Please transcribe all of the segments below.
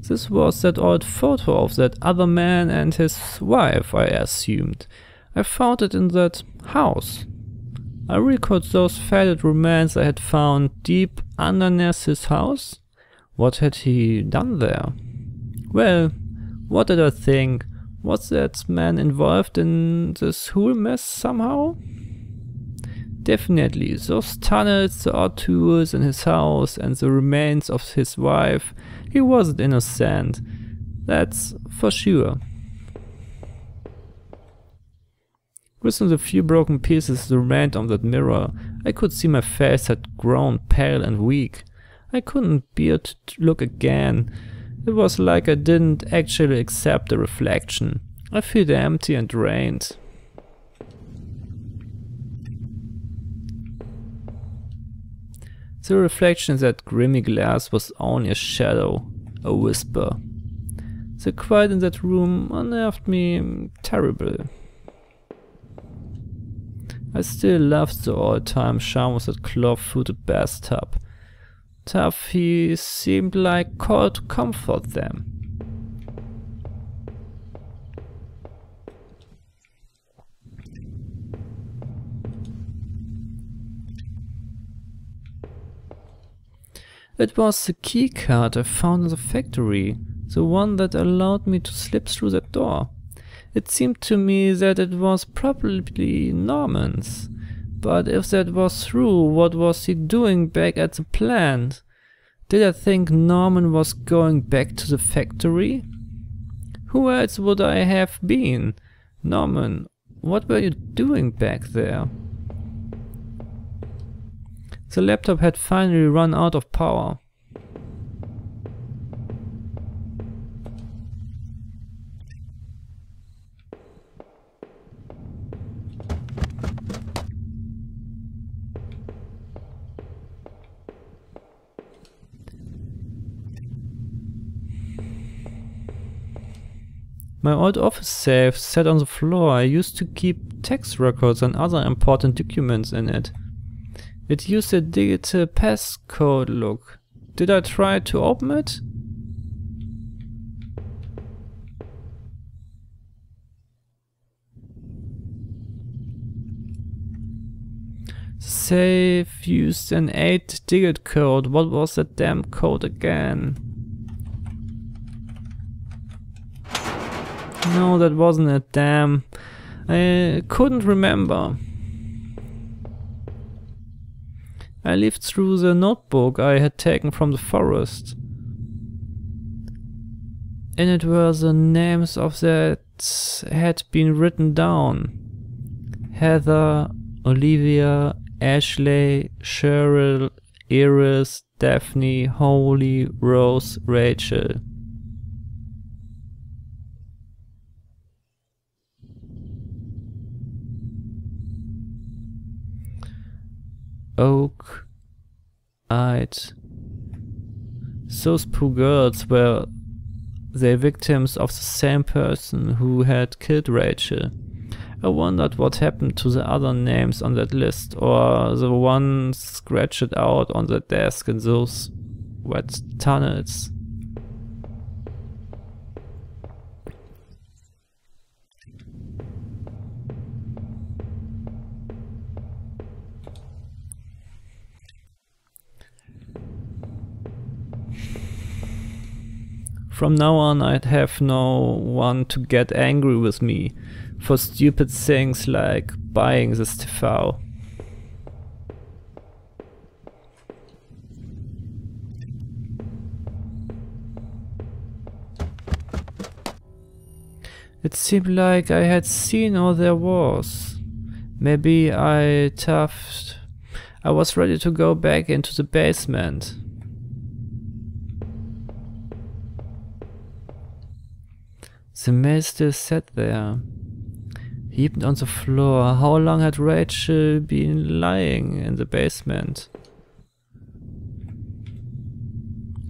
This was that old photo of that other man and his wife, I assumed. I found it in that house. I recalled those faded remains I had found deep underneath his house. What had he done there? Well, what did I think? Was that man involved in this whole mess somehow? Definitely, those tunnels, the odd tools in his house and the remains of his wife. He wasn't innocent. That's for sure. Within the few broken pieces that remained on that mirror, I could see my face had grown pale and weak. I couldn't bear to look again. It was like I didn't actually accept the reflection. I felt empty and drained. The reflection in that grimy glass was only a shadow, a whisper. The quiet in that room unnerved me terrible. I still loved the old-time charm of that cloth-footed bathtub. Tough, he seemed like called to comfort them. It was the key card I found in the factory, the one that allowed me to slip through that door. It seemed to me that it was probably Norman's, but if that was true, what was he doing back at the plant? Did I think Norman was going back to the factory? Who else would I have been? Norman, what were you doing back there? The laptop had finally run out of power. My old office safe sat on the floor. I used to keep tax records and other important documents in it. It used a digital passcode look. Did I try to open it? The safe used an 8-digit code. What was that damn code again? No, that wasn't it, damn. I couldn't remember. I leafed through the notebook I had taken from the forest. In it were the names of that had been written down. Heather, Olivia, Ashley, Cheryl, Iris, Daphne, Holly, Rose, Rachel. Oak-eyed. Those poor girls, were they victims of the same person who had killed Rachel? I wondered what happened to the other names on that list, or the ones scratched out on the desk in those wet tunnels. From now on, I'd have no one to get angry with me for stupid things like buying this TV. It seemed like I had seen all there was. Maybe I was ready to go back into the basement. The mail still sat there, heaped on the floor. How long had Rachel been lying in the basement?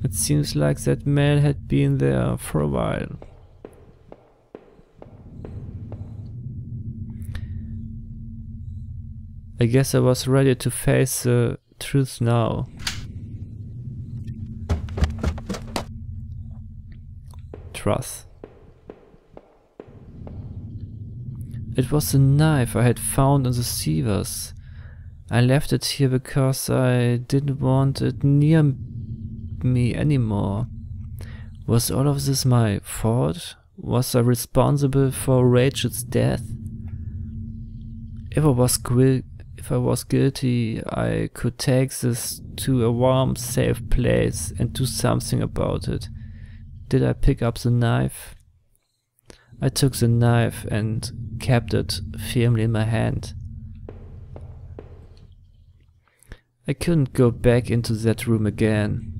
It seems like that mail had been there for a while. I guess I was ready to face the truth now. trust. It was the knife I had found in the sewers. I left it here because I didn't want it near me anymore. Was all of this my fault? Was I responsible for Rachel's death? If I was guilty, I could take this to a warm, safe place and do something about it. Did I pick up the knife? I took the knife and kept it firmly in my hand. I couldn't go back into that room again.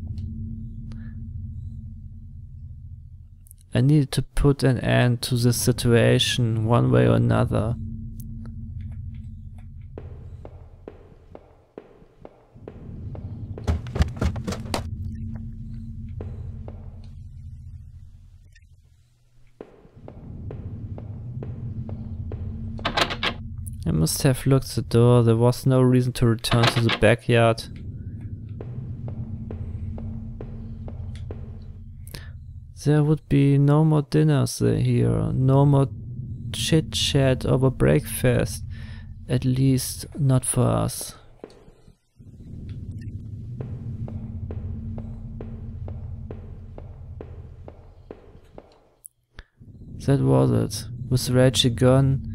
I needed to put an end to this situation one way or another. I must have locked the door. There was no reason to return to the backyard. There would be no more dinners here, no more chit-chat over breakfast, at least not for us. That was it. With Rachel gone,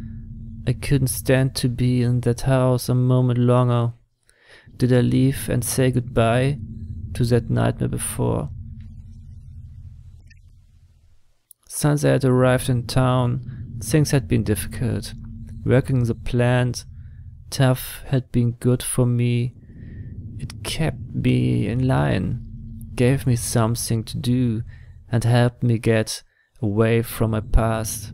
I couldn't stand to be in that house a moment longer. Did I leave and say goodbye to that nightmare before? Since I had arrived in town, things had been difficult. Working the plant, tough, had been good for me. It kept me in line, gave me something to do, and helped me get away from my past.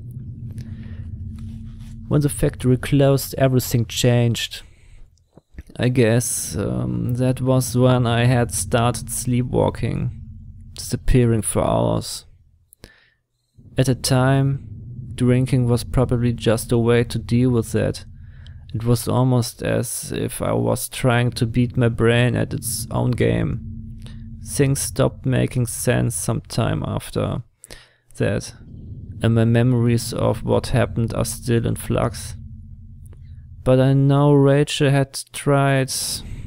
When the factory closed, everything changed. I guess that was when I had started sleepwalking, disappearing for hours. At the time, drinking was probably just a way to deal with that. It was almost as if I was trying to beat my brain at its own game. Things stopped making sense sometime after that, and my memories of what happened are still in flux. But I know Rachel had tried,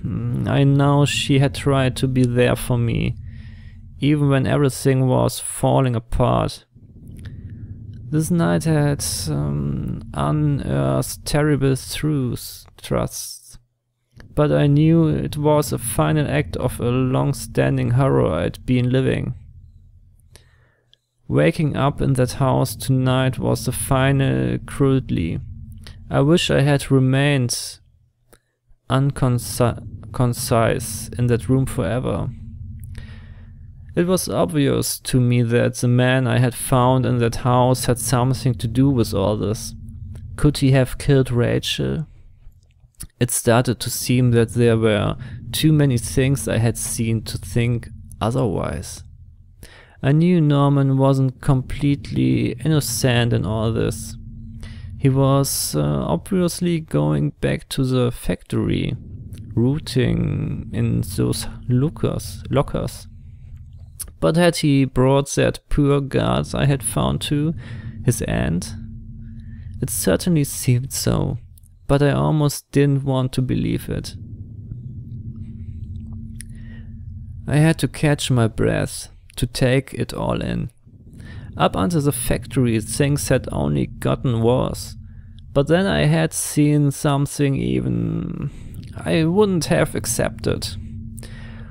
I know she had tried to be there for me, even when everything was falling apart. This night had unearthed terrible truths, but I knew it was a final act of a long-standing horror I'd been living. Waking up in that house tonight was the final cruelty. I wish I had remained unconcise in that room forever. It was obvious to me that the man I had found in that house had something to do with all this. Could he have killed Rachel? It started to seem that there were too many things I had seen to think otherwise. I knew Norman wasn't completely innocent in all this. He was obviously going back to the factory, rooting in those lockers. But had he brought that poor guard I had found to his end? It certainly seemed so, but I almost didn't want to believe it. I had to catch my breath to take it all in. Up until the factory, things had only gotten worse. But then I had seen something even I wouldn't have accepted.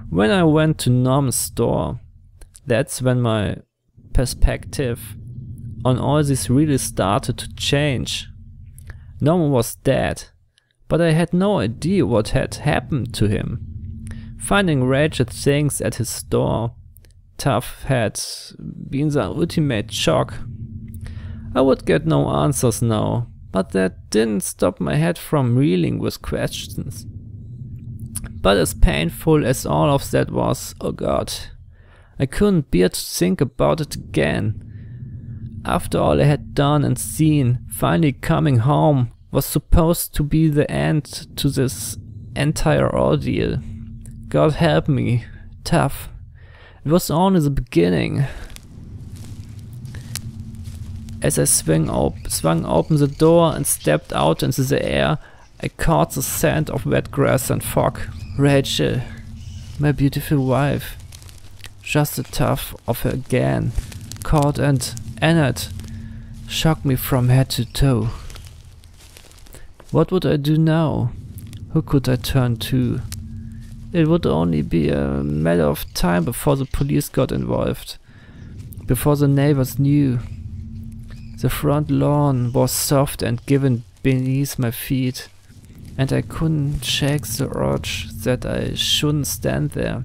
When I went to Norman's store, that's when my perspective on all this really started to change. Norman was dead, but I had no idea what had happened to him. Finding Rachel's things at his store, tough, had been the ultimate shock. I would get no answers now, but that didn't stop my head from reeling with questions. But as painful as all of that was, oh God, I couldn't bear to think about it again. After all I had done and seen, finally coming home was supposed to be the end to this entire ordeal. God help me, tough. It was only the beginning. As I swung open the door and stepped out into the air, I caught the scent of wet grass and fog. Rachel, my beautiful wife. Just the thought of her again, caught and entered, shocked me from head to toe. What would I do now? Who could I turn to? It would only be a matter of time before the police got involved, before the neighbors knew. The front lawn was soft and given beneath my feet, and I couldn't shake the urge that I shouldn't stand there,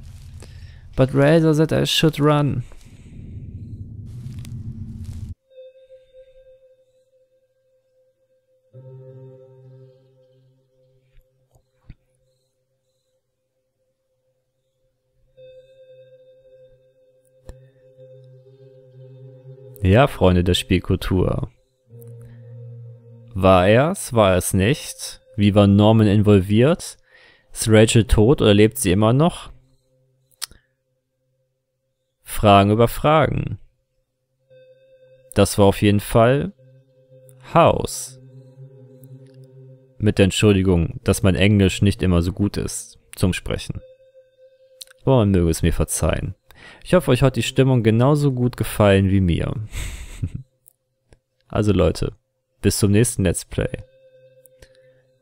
but rather that I should run. Ja, Freunde der Spielkultur. War er's? War es nicht? Wie war Norman involviert? Ist Rachel tot oder lebt sie immer noch? Fragen über Fragen. Das war auf jeden Fall Haus. Mit der Entschuldigung, dass mein Englisch nicht immer so gut ist zum Sprechen. Aber man möge es mir verzeihen. Ich hoffe, euch hat die Stimmung genauso gut gefallen wie mir. Also Leute, bis zum nächsten Let's Play.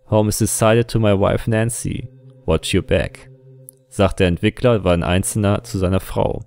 Home is decided to my wife Nancy. Watch your back. Sagt der Entwickler, war ein Einzelner zu seiner Frau.